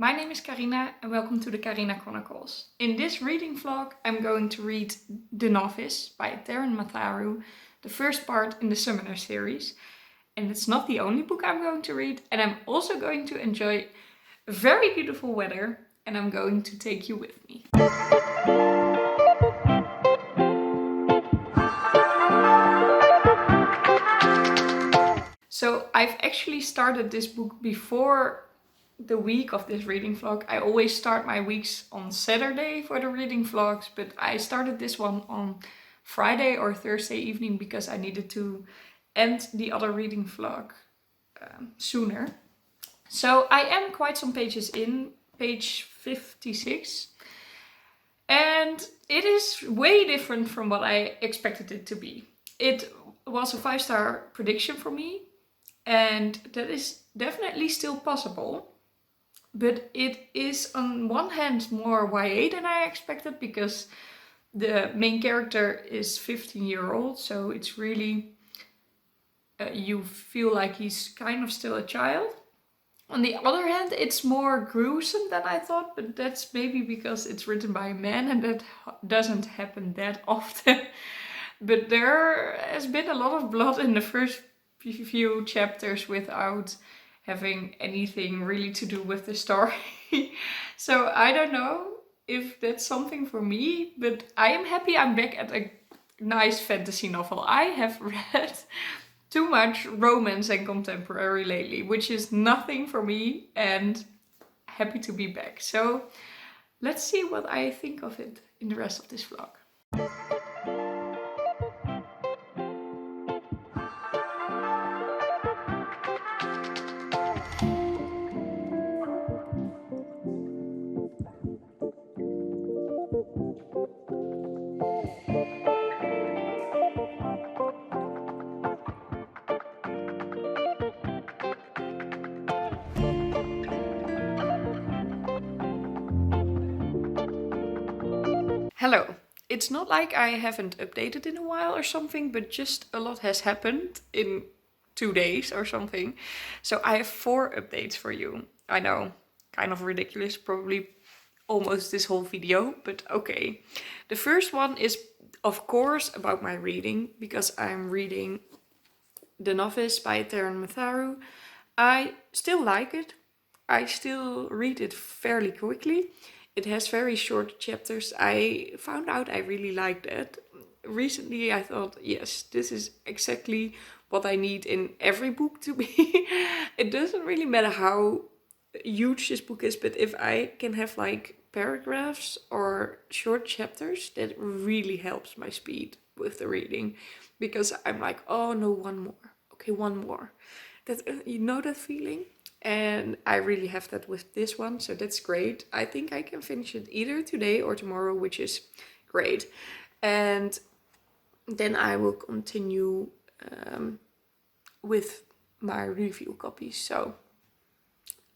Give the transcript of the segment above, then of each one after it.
My name is Karina and welcome to the Karina Chronicles. In this reading vlog I'm going to read The Novice by Taran Matharu, the first part in the Summoner series. And it's not the only book I'm going to read, and I'm also going to enjoy very beautiful weather and I'm going to take you with me. So I've actually started this book before the week of this reading vlog. I always start my weeks on Saturday for the reading vlogs, but I started this one on Friday or Thursday evening because I needed to end the other reading vlog sooner. So I am quite some pages in, page 56, and it is way different from what I expected it to be. It was a 5-star prediction for me, and that is definitely still possible. But it is on one hand more YA than I expected, because the main character is 15-year-old, so it's really, you feel like he's kind of still a child. On the other hand, it's more gruesome than I thought, but that's maybe because it's written by a man and that doesn't happen that often. But there has been a lot of blood in the first few chapters without having anything really to do with the story. So I don't know if that's something for me, but I am happy I'm back at a nice fantasy novel. I have read too much romance and contemporary lately, which is nothing for me, and happy to be back. So let's see what I think of it in the rest of this vlog. Hello. It's not like I haven't updated in a while or something, but just a lot has happened in 2 days or something. So I have 4 updates for you. I know, kind of ridiculous, probably almost this whole video, but okay. The first one is, of course, about my reading, because I'm reading The Novice by Taran Matharu. I still like it. I still read it fairly quickly. It has very short chapters. I found out I really liked it. Recently I thought, yes, this is exactly what I need in every book to be. It doesn't really matter how huge this book is, but if I can have like paragraphs or short chapters, that really helps my speed with the reading. Because I'm like, oh no, one more. Okay, one more. That, you know that feeling? And I really have that with this one, so that's great. I think I can finish it either today or tomorrow, which is great. And then I will continue with my review copies, so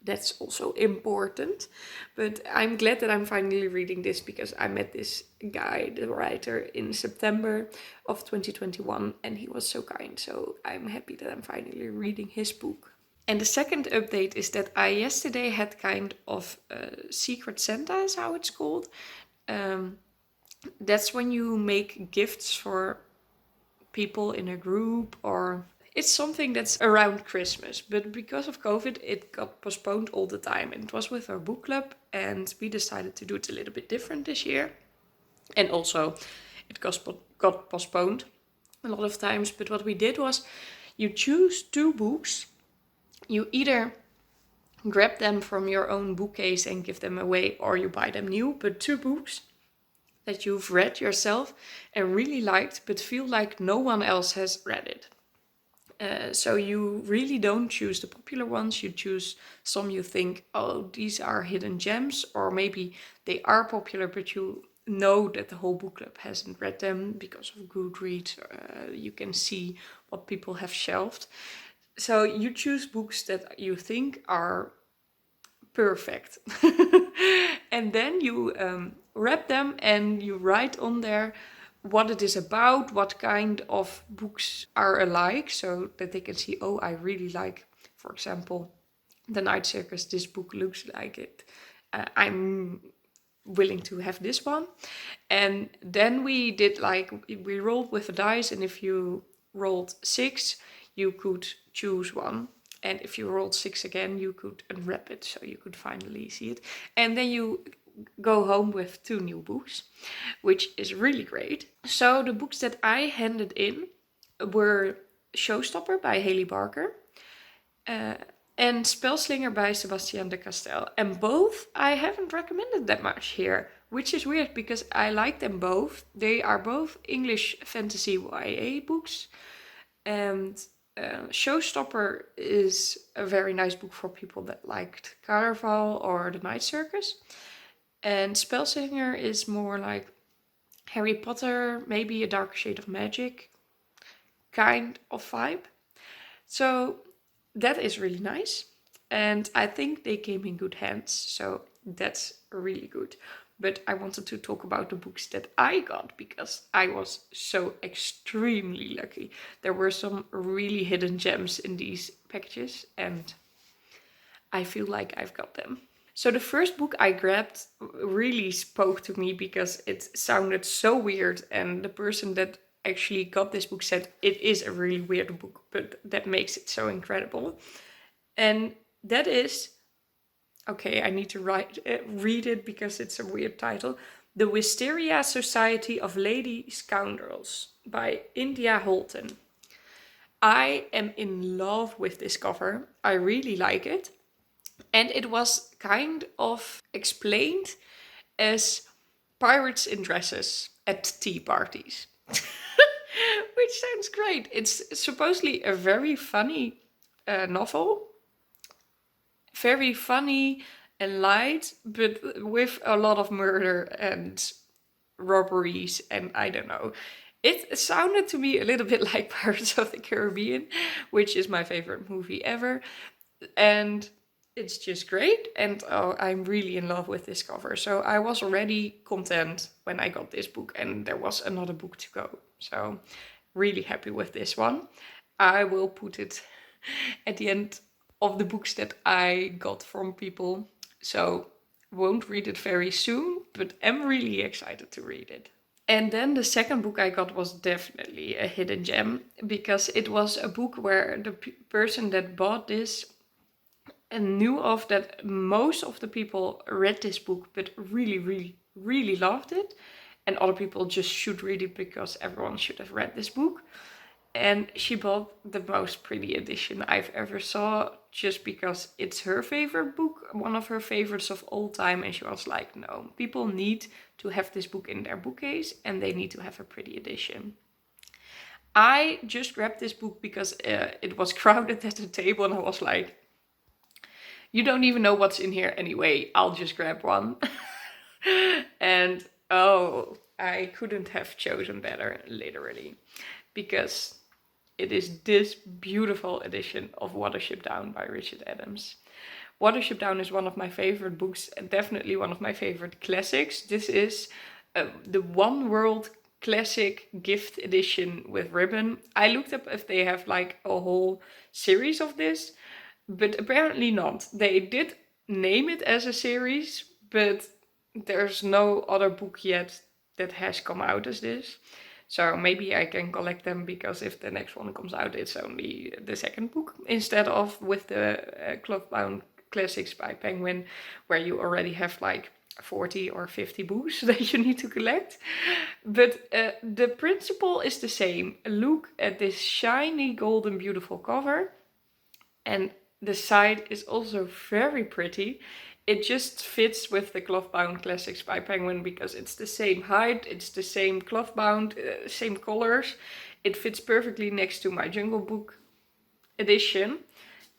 that's also important. But I'm glad that I'm finally reading this, because I met this guy, the writer, in September of 2021, and he was so kind. So I'm happy that I'm finally reading his book. And the second update is that I yesterday had kind of a Secret Santa, is how it's called. That's when you make gifts for people in a group, or it's something that's around Christmas. But because of COVID, it got postponed all the time. And it was with our book club, and we decided to do it a little bit different this year. And also it got postponed a lot of times. But what we did was, you choose 2 books. You either grab them from your own bookcase and give them away, or you buy them new, but 2 books that you've read yourself and really liked, but feel like no one else has read it. So you really don't choose the popular ones, you choose some you think, oh, these are hidden gems, or maybe they are popular, but you know that the whole book club hasn't read them because of Goodreads. You can see what people have shelved. So you choose books that you think are perfect. And then you wrap them and you write on there what it is about, what kind of books are alike, so that they can see, oh, I really like, for example, The Night Circus, this book looks like it. I'm willing to have this one. And then we did we rolled with the dice, and if you rolled 6, you could choose one. And if you rolled 6 again, you could unwrap it, so you could finally see it. And then you go home with 2 new books, which is really great. So the books that I handed in were Showstopper by Haley Barker, and Spellslinger by Sebastian de Castel. And both I haven't recommended that much here, which is weird because I like them both. They are both English fantasy YA books. And Showstopper is a very nice book for people that liked Caraval or The Night Circus. And Spellslinger is more like Harry Potter, maybe a darker shade of magic kind of vibe. So that is really nice. And I think they came in good hands. So that's really good. But I wanted to talk about the books that I got because I was so extremely lucky. There were some really hidden gems in these packages and I feel like I've got them. So the first book I grabbed really spoke to me because it sounded so weird, and the person that actually got this book said it is a really weird book, but that makes it so incredible. And that is, okay, I need to read it because it's a weird title. The Wisteria Society of Lady Scoundrels by India Holton. I am in love with this cover. I really like it. And it was kind of explained as pirates in dresses at tea parties. Which sounds great. It's supposedly a very funny novel. Very funny and light, but with a lot of murder and robberies and I don't know. It sounded to me a little bit like Pirates of the Caribbean, which is my favorite movie ever. And it's just great, and I'm really in love with this cover. So I was already content when I got this book, and there was another book to go. So really happy with this one. I will put it at the end of the books that I got from people. So won't read it very soon, but am really excited to read it. And then the second book I got was definitely a hidden gem, because it was a book where the person that bought this and knew of that most of the people read this book but really loved it, and other people just should read it because everyone should have read this book. And she bought the most pretty edition I've ever saw just because it's her favorite book, one of her favorites of all time, and she was like, no, people need to have this book in their bookcase and they need to have a pretty edition. I just grabbed this book because it was crowded at the table and I was like, you don't even know what's in here anyway, I'll just grab one. And oh, I couldn't have chosen better, literally, because it is this beautiful edition of Watership Down by Richard Adams. Watership Down is one of my favorite books and definitely one of my favorite classics. This is the One World Classic gift edition with ribbon. I looked up if they have like a whole series of this, but apparently not. They did name it as a series, but there's no other book yet that has come out as this. So maybe I can collect them, because if the next one comes out, it's only the second book, instead of with the cloth-bound classics by Penguin, where you already have like 40 or 50 books that you need to collect. But the principle is the same. Look at this shiny, golden, beautiful cover. And the side is also very pretty. It just fits with the cloth-bound classics by Penguin because it's the same height, it's the same cloth-bound, same colors. It fits perfectly next to my Jungle Book edition.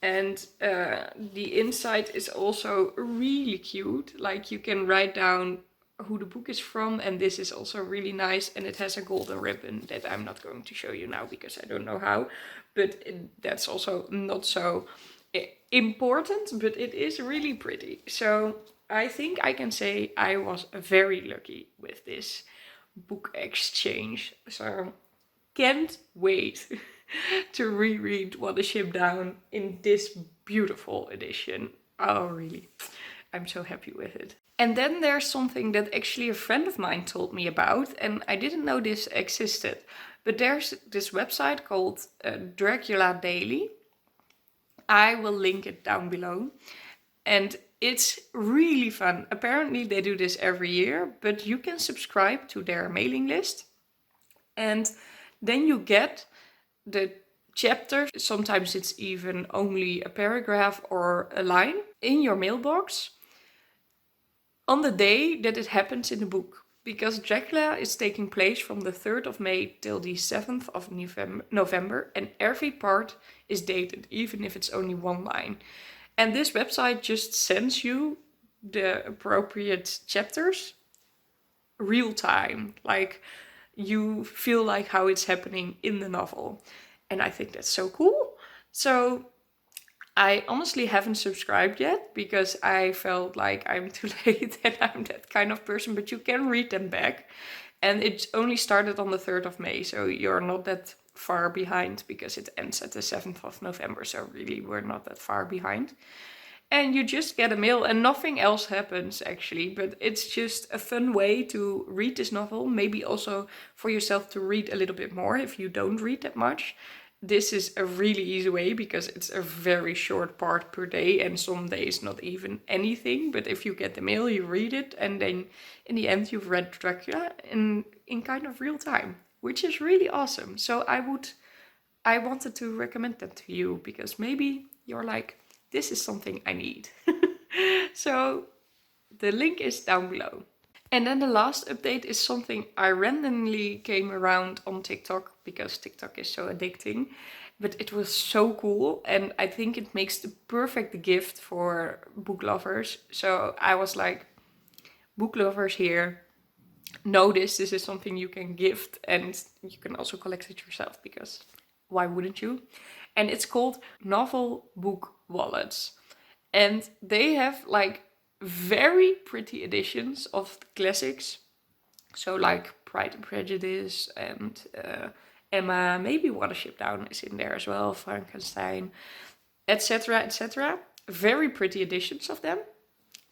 And the inside is also really cute. Like, you can write down who the book is from, and this is also really nice. And it has a golden ribbon that I'm not going to show you now because I don't know how. But that's also not so important, but it is really pretty. So I think I can say I was very lucky with this book exchange. So can't wait to reread Watership Down in this beautiful edition. Oh, really. I'm so happy with it. And then there's something that actually a friend of mine told me about, and I didn't know this existed. But there's this website called Dracula Daily. I will link it down below. And it's really fun. Apparently they do this every year, but you can subscribe to their mailing list. And then you get the chapter, sometimes it's even only a paragraph or a line, in your mailbox on the day that it happens in the book. Because Dracula is taking place from the 3rd of May till the 7th of November, and every part is dated, even if it's only one line. And this website just sends you the appropriate chapters real time, like you feel like how it's happening in the novel. And I think that's so cool. So I honestly haven't subscribed yet because I felt like I'm too late and I'm that kind of person, but you can read them back. And it only started on the 3rd of May, so you're not that far behind because it ends at the 7th of November, so really we're not that far behind. And you just get a mail and nothing else happens actually, but it's just a fun way to read this novel, maybe also for yourself to read a little bit more if you don't read that much. This is a really easy way because it's a very short part per day and some days not even anything. But if you get the mail, you read it and then in the end you've read Dracula in kind of real time, which is really awesome. So I wanted to recommend that to you because maybe you're like, this is something I need. So the link is down below. And then the last update is something I randomly came around on TikTok because TikTok is so addicting. But it was so cool and I think it makes the perfect gift for book lovers. So I was like, book lovers here, know this is something you can gift and you can also collect it yourself because why wouldn't you? And it's called Novel Book Wallets. And they have like very pretty editions of the classics. So like Pride and Prejudice and Emma, maybe Watership Down is in there as well, Frankenstein, etc, etc. Very pretty editions of them.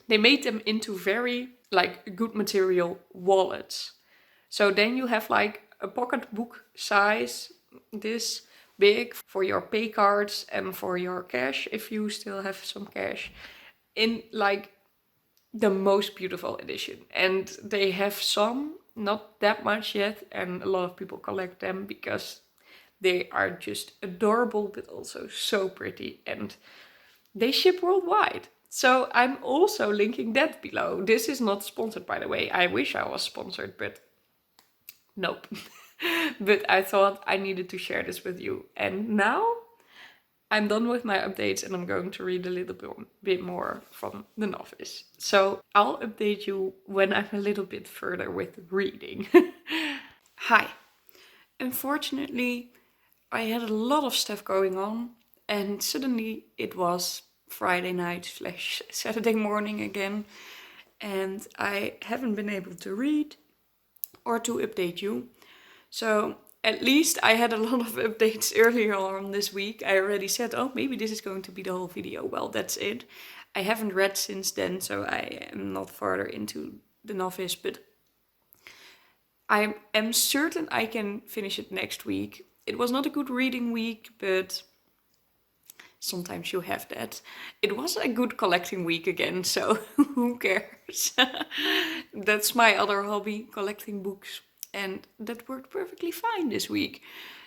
They made them into very like good material wallets. So then you have like a pocket book size, this big for your pay cards and for your cash if you still have some cash, in like the most beautiful edition. And they have some, not that much yet, and a lot of people collect them because they are just adorable but also so pretty and they ship worldwide. So I'm also linking that below. This is not sponsored, by the way. I wish I was sponsored, but nope. But I thought I needed to share this with you. And now I'm done with my updates and I'm going to read a little bit more from the Novice. So I'll update you when I'm a little bit further with reading. Hi. Unfortunately, I had a lot of stuff going on and suddenly it was Friday night / Saturday morning again. And I haven't been able to read or to update you. So at least I had a lot of updates earlier on this week. I already said, oh, maybe this is going to be the whole video. Well, that's it. I haven't read since then, so I am not further into the Novice, but I am certain I can finish it next week. It was not a good reading week, but sometimes you have that. It was a good collecting week again, so who cares? That's my other hobby, collecting books. And that worked perfectly fine this week.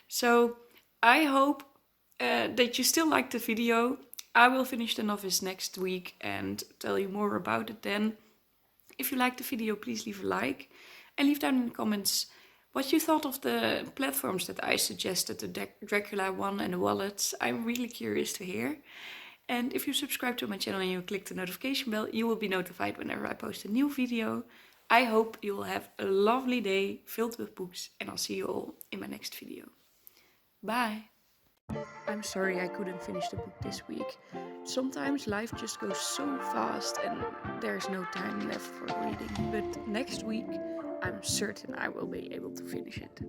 So I hope that you still liked the video. I will finish the Novice next week and tell you more about it then. If you liked the video, please leave a like. And leave down in the comments what you thought of the platforms that I suggested, the Dracula one and the wallets. I'm really curious to hear. And if you subscribe to my channel and you click the notification bell, you will be notified whenever I post a new video. I hope you will have a lovely day filled with books and I'll see you all in my next video. Bye! I'm sorry I couldn't finish the book this week. Sometimes life just goes so fast and there's no time left for reading. But next week I'm certain I will be able to finish it.